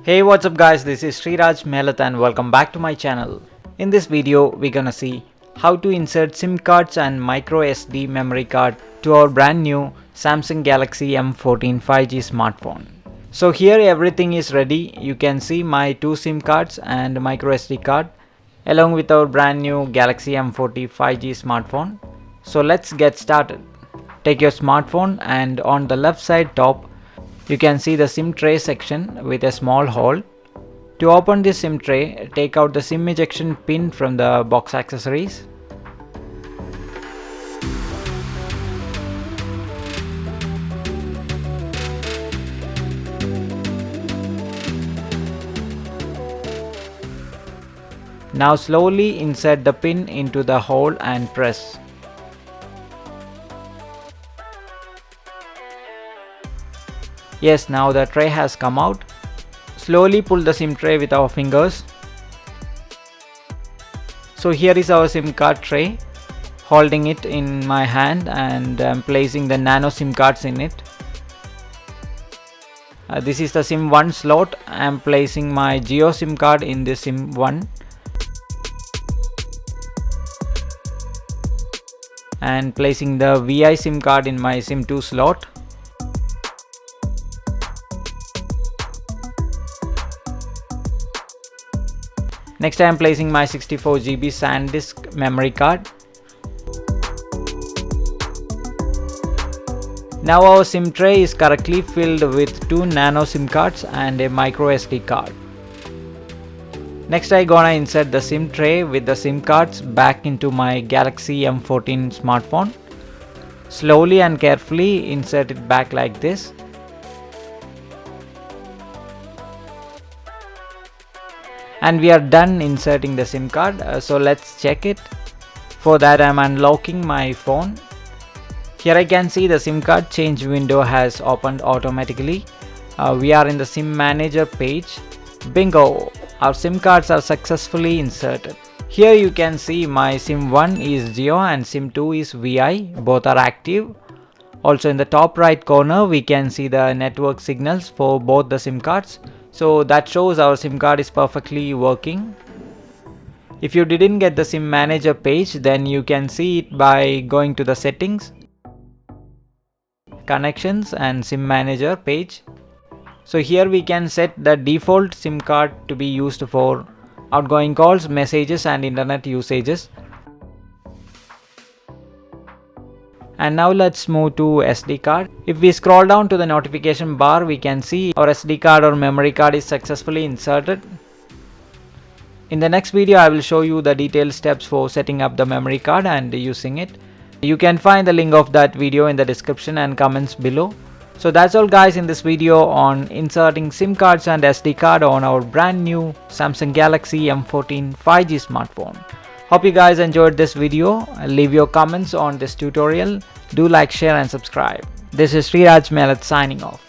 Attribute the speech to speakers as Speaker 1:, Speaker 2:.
Speaker 1: Hey, what's up guys, this is Sriraj Mehlat and welcome back to my channel. In this video, we're gonna see how to insert SIM cards and micro SD memory card to our brand new Samsung Galaxy M14 5G smartphone. So here everything is ready. You can see my two SIM cards and micro SD card along with our brand new Galaxy M14 5G smartphone. So let's get started. Take your smartphone and on the left side top you can see the SIM tray section with a small hole. To open this SIM tray, take out the SIM ejection pin from the box accessories. Now slowly insert the pin into the hole and press. Yes, now the tray has come out. Slowly pull the SIM tray with our fingers. So here is our SIM card tray. Holding it in my hand and I'm placing the nano SIM cards in it. This is the SIM 1 slot. I'm placing my Jio SIM card in the SIM 1. And placing the VI SIM card in my SIM 2 slot. Next I am placing my 64 GB SanDisk memory card. Now our SIM tray is correctly filled with two nano SIM cards and a micro SD card. Next I gonna insert the SIM tray with the SIM cards back into my Galaxy M14 smartphone. Slowly and carefully insert it back like this. And we are done inserting the SIM card, so let's check it. For that I am unlocking my phone. Here I can see the SIM card change window has opened automatically. We are in the SIM manager page. Bingo! Our SIM cards are successfully inserted. Here you can see my SIM 1 is Jio and SIM 2 is VI. Both are active. Also in the top right corner we can see the network signals for both the SIM cards. So that shows our SIM card is perfectly working. If you didn't get the SIM manager page, then you can see it by going to the settings, connections and SIM manager page. So here we can set the default SIM card to be used for outgoing calls, messages and internet usages. And now let's move to SD card. If we scroll down to the notification bar, we can see our SD card or memory card is successfully inserted. In the next video, I will show you the detailed steps for setting up the memory card and using it. You can find the link of that video in the description and comments below. So that's all guys in this video on inserting SIM cards and SD card on our brand new Samsung Galaxy M14 5G smartphone. Hope you guys enjoyed this video. Leave your comments on this tutorial. Do like, share and subscribe. This is Sriraj Mehlat signing off.